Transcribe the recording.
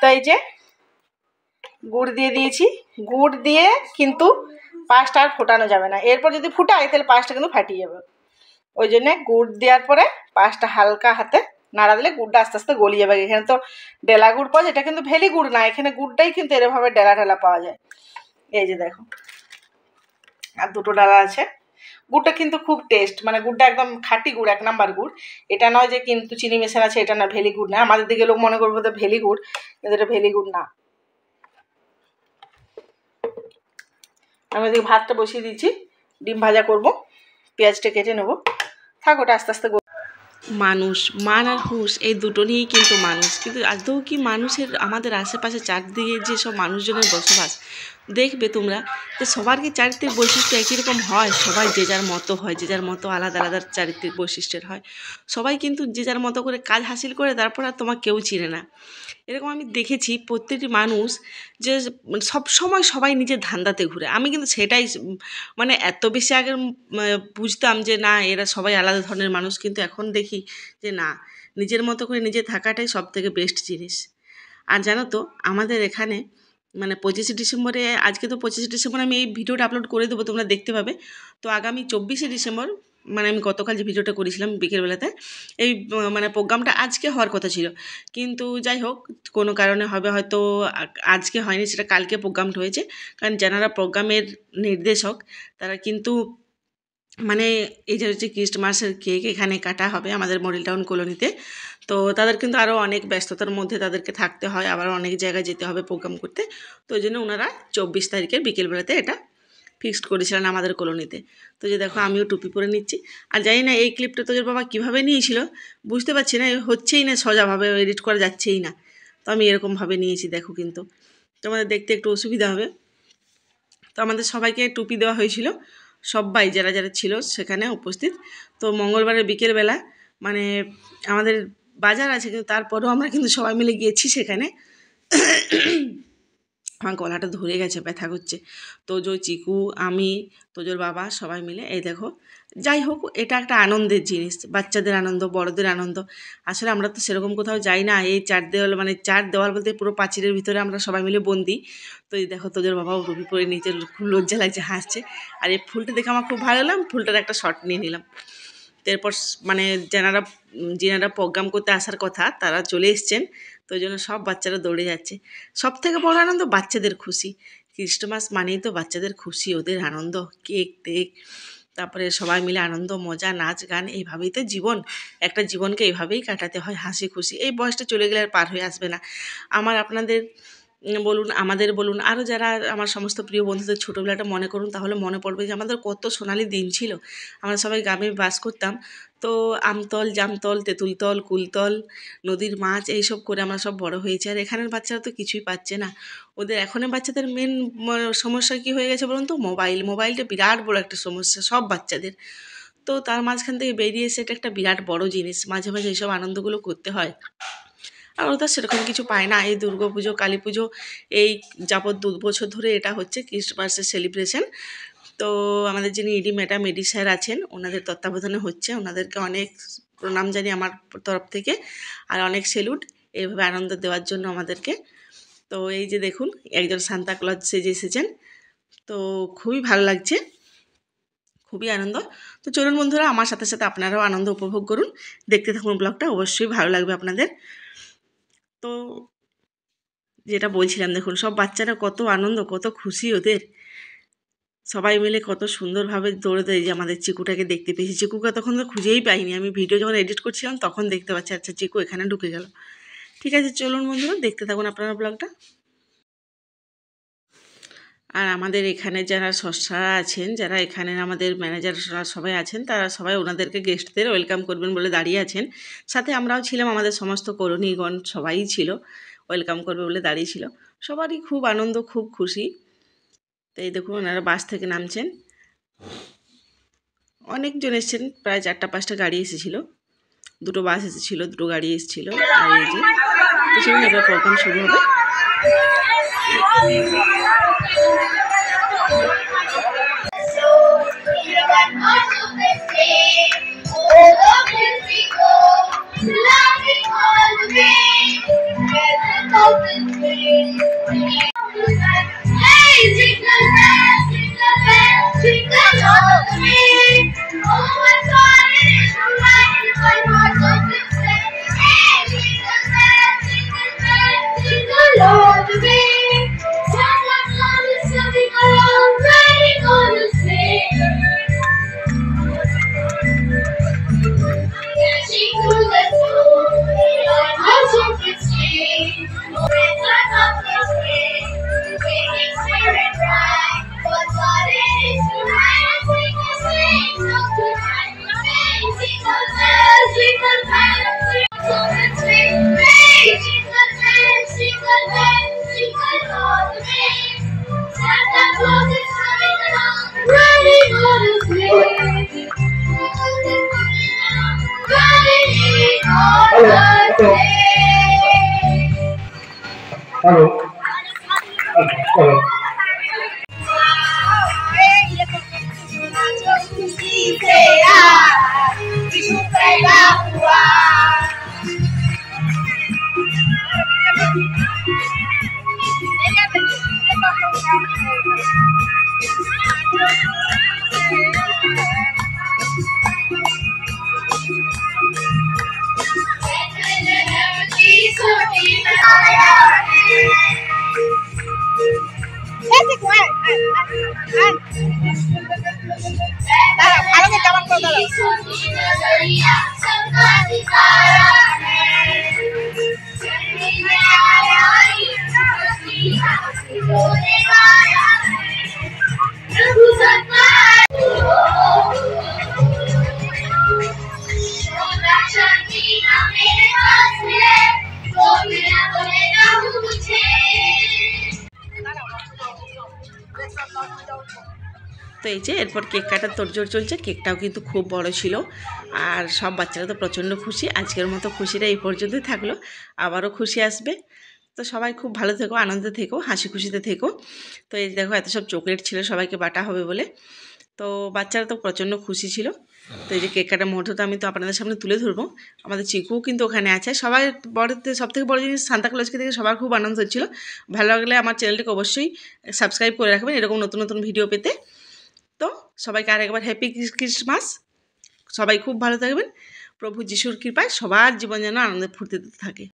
তো এই যে গুড় দিয়ে দিয়েছি, গুড় দিয়ে কিন্তু পায়েসটা আর ফোটানো যাবে না, এরপর যদি ফুটাই তাহলে পায়েসটা কিন্তু ফাটিয়ে যাবে। ওই জন্যে গুড় দেওয়ার পরে পায়েসটা হালকা হাতে নাড়া দিলে গুড়টা আস্তে আস্তে গলিয়ে যাবে। এখানে তো ডেলা গুড় পাওয়া যায়, এটা কিন্তু ভেলি গুড় না, এখানে গুড়টাই কিন্তু এরভাবে ডেলা ঢেলা পাওয়া যায়। এই যে দেখো আর দুটো ডালা আছে। গুড়টা কিন্তু খুব টেস্ট, মানে গুড়টা একদম খাঁটি গুড়, 1 নাম্বার গুড়। এটা নয় যে কিন্তু চিনি মেশানো আছে, এটা না, ভেলি গুড় না। আমাদের দিকে লোক মনে করবো তো ভেলি গুড়, কিন্তু এটা ভেলি গুড় না। আমি এদিকে ভাতটা বসিয়ে দিচ্ছি, ডিম ভাজা করব, পেঁয়াজটা কেটে নেবো। থাক ওটা আস্তে আস্তে। মানুষ, মান আর হুঁশ এই দুটো নিয়েই কিন্তু মানুষ, কিন্তু আদৌ কি মানুষের আমাদের আশেপাশে চারদিকে যেসব মানুষজনের বসবাস দেখবে তোমরা, যে সবার কি চারিত্রিক বৈশিষ্ট্য একই রকম হয়? সবাই যে যার মতো হয়, যে যার মতো আলাদা আলাদা চারিত্রিক বৈশিষ্ট্যের হয়। সবাই কিন্তু যে যার মতো করে কাজ হাসিল করে, তারপর আর তোমার কেউ চিনে না। এরকম আমি দেখেছি প্রত্যেকটি মানুষ যে সব সময় সবাই নিজের ধান্দাতে ঘুরে। আমি কিন্তু সেটাই মানে এত বেশি আগে বুঝতাম যে না এরা সবাই আলাদা ধরনের মানুষ, কিন্তু এখন দেখি যে না, নিজের মতো করে নিজে থাকাটাই সব থেকে বেস্ট জিনিস। আর জানো তো আমাদের এখানে মানে 25শে ডিসেম্বরে, আজকে তো 25শে ডিসেম্বর আমি এই ভিডিওটা আপলোড করে দেবো, তোমরা দেখতে পাবে। তো আগামী 24শে ডিসেম্বর মানে আমি গতকাল যে ভিডিওটা করেছিলাম বিকেলবেলাতে, এই মানে প্রোগ্রামটা আজকে হওয়ার কথা ছিল, কিন্তু যাই হোক কোনো কারণে হবে হয়তো আজকে হয়নি, সেটা কালকে প্রোগ্রামটা হয়েছে। কারণ যারা প্রোগ্রামের নির্দেশক তারা কিন্তু মানে এই যে হচ্ছে ক্রিসমাসের কেক এখানে কাটা হবে আমাদের মডেল টাউন কলোনিতে। তো তাদের কিন্তু আরও অনেক ব্যস্ততার মধ্যে তাদেরকে থাকতে হয়, আবার অনেক জায়গায় যেতে হবে প্রোগ্রাম করতে। তো ওই জন্য ওনারা 24 তারিখের বিকেলবেলাতে এটা ফিক্সড করেছিলেন আমাদের কলোনিতে। তো যে দেখো আমিও টুপি পরে নিচ্ছি। আর জানি না এই ক্লিপটা তোদের বাবা কীভাবে নিয়েছিল বুঝতে পারছি না, হচ্ছেই না সোজাভাবে, এডিট করা যাচ্ছেই না। তো আমি এরকমভাবে নিয়েছি দেখো, কিন্তু তোমাদের দেখতে একটু অসুবিধা হবে। তো আমাদের সবাইকে টুপি দেওয়া হয়েছিল, সবাই যারা যারা ছিল সেখানে উপস্থিত। তো মঙ্গলবারের বিকেলবেলা মানে আমাদের বাজার আছে, কিন্তু তারপরেও আমরা কিন্তু সবাই মিলে গিয়েছি সেখানে। আমার গলাটা ধরে গেছে, ব্যথা করছে। তোজো, চিকু, আমি, তোজোর বাবা সবাই মিলে এই দেখো। যাই হোক এটা একটা আনন্দের জিনিস, বাচ্চাদের আনন্দ, বড়দের আনন্দ। আসলে আমরা তো সেরকম কোথাও যাই না, এই চার দেওয়াল মানে চার দেওয়াল বলতে পুরো পাঁচিলের ভিতরে আমরা সবাই মিলে বন্দি। তো এই দেখো তোজোর বাবাও টুপি পরে নিচে, খুব লজ্জা লাগছে, হাসছে। আর এই ফুলটা দেখে আমার খুব ভালো লাগলো, ফুলটার একটা শট নিয়ে নিলাম। এরপর মানে যেনারা প্রোগ্রাম করতে আসার কথা তারা চলে এসছেন। তো ওই জন্য সব বাচ্চারা দৌড়ে যাচ্ছে। সব থেকে বড় আনন্দ বাচ্চাদের খুশি। ক্রিসমাস মানেই তো বাচ্চাদের খুশি, ওদের আনন্দ, কেক টেক, তারপরে সবাই মিলে আনন্দ মজা নাচ গান, এইভাবেই তো জীবন। একটা জীবনকে এইভাবেই কাটাতে হয়, হাসি খুশি। এই বয়সটা চলে গেলে আর পার হয়ে আসবে না। আমার আপনাদের বলুন, আমাদের বলুন, আরও যারা আমার সমস্ত প্রিয় বন্ধুদের ছোটোবেলাটা মনে করুন, তাহলে মনে পড়বে যে আমাদের কত সোনালি দিন ছিল। আমরা সবাই গ্রামে বাস করতাম। তো আমতল, জামতল, তেঁতুলতল, কুলতল, নদীর মাছ এইসব করে আমরা সব বড় হয়েছি। আর এখানের বাচ্চারা তো কিছুই পাচ্ছে না। ওদের এখনের বাচ্চাদের মেন সমস্যা কী হয়ে গেছে বলুন তো? মোবাইলটা বিরাট বড় একটা সমস্যা সব বাচ্চাদের। তো তার মাঝখান থেকে বেরিয়ে এসে এটা একটা বিরাট বড় জিনিস, মাঝে মাঝে এইসব আনন্দগুলো করতে হয়। আর ওরা সেরকম কিছু পায় না। এই দুর্গাপুজো, কালী পুজো, এই যাবৎ 2 বছর ধরে এটা হচ্ছে ক্রিসমাসের সেলিব্রেশন। তো আমাদের যিনি ইডি ম্যাডাম, ইডি স্যার আছেন, ওনাদের তত্ত্বাবধানে হচ্ছে। ওনাদেরকে অনেক প্রণাম জানি আমার তরফ থেকে, আর অনেক সেলুট এইভাবে আনন্দ দেওয়ার জন্য আমাদেরকে। তো এই যে দেখুন একজন সান্তা ক্লজ সেজে এসেছেন, তো খুবই ভালো লাগছে, খুবই আনন্দ। তো চলুন বন্ধুরা, আমার সাথে সাথে আপনারাও আনন্দ উপভোগ করুন, দেখতে থাকুন ব্লগটা, অবশ্যই ভালো লাগবে আপনাদের। তো যেটা বলছিলাম দেখুন, সব বাচ্চারা কত আনন্দ, কত খুশি ওদের, সবাই মিলে কত সুন্দরভাবে দৌড়ে দেয়। যে আমাদের চিকুটাকে দেখতে পেয়েছি, চিকুকে তখন তো খুঁজেই পাইনি, আমি ভিডিও যখন এডিট করছিলাম তখন দেখতে পাচ্ছি, আচ্ছা চিকু এখানে ঢুকে গেল। ঠিক আছে চলুন বন্ধুরা, দেখতে থাকুন আপনারা ব্লগটা। আর আমাদের এখানে যারা সস্তারা আছেন, যারা এখানে আমাদের ম্যানেজাররা সবাই আছেন, তারা সবাই ওনাদেরকে গেস্টদের ওয়েলকাম করবেন বলে দাঁড়িয়ে আছেন। সাথে আমরাও ছিলাম, আমাদের সমস্ত কলোনিগণ সবাই ছিল, ওয়েলকাম করবে বলে দাঁড়িয়ে ছিল। সবারই খুব আনন্দ, খুব খুশি। তো এই দেখুন ওনারা বাস থেকে নামছেন, অনেকজন এসেছেন, প্রায় 4-5টা গাড়ি এসেছিলো, 2টো বাস এসেছিলো, 2টো গাড়ি এসেছিলো। আর এই যে তো চলুন এবার প্রোগ্রাম শুরু হবে। Hey, jingle bells, jingle all the way. Oh, what fun it is to ride in one horse open sleigh. Hey, jingle bells, jingle all the way. Santa Claus is coming along, riding on a sleigh. Dashing through the snow, on open sleigh. Friends are up this way, making spirit bright. What fun it is to ride and sing a sleigh song tonight. Hey, jingle bells, open sleigh. Hey, jingle bells, jingle all the way. Santa Claus is coming along, riding on a sleigh. Riding on a sleigh. Hello. Hello. তো এই যে এরপর cake কাটার তোড়জোড় চলছে। কেকটাও কিন্তু খুব বড় ছিল, আর সব বাচ্চারা তো প্রচণ্ড খুশি। আজকের মতো খুশিটা এই পর্যন্তই থাকলো, আবারও খুশি আসবে। তো সবাই খুব ভালো থেকো, আনন্দে থেকো, হাসি খুশিতে থেকো। তো এই দেখো এত সব চকলেট ছিল, সবাইকে বাটা হবে বলে। তো বাচ্চারা তো প্রচণ্ড খুশি ছিল। তো এই যে কেক কাটার মুহূর্তটা আমি তো আপনাদের সামনে তুলে ধরবো। আমাদের চিকুও কিন্তু ওখানে আছে। সবাই সব থেকে বড় জিনিস, সান্তা ক্লজকে দেখে সবার খুব আনন্দ হচ্ছিলো। ভালো লাগলে আমার চ্যানেলটিকে অবশ্যই সাবস্ক্রাইব করে রাখবেন এরকম নতুন নতুন ভিডিও পেতে। তো সবাইকে আরেকবার হ্যাপি ক্রিসমাস। সবাই খুব ভালো থাকবেন। প্রভু যিশুর কৃপায় সবার জীবন যেন আনন্দে ফুর্তিতে থাকে।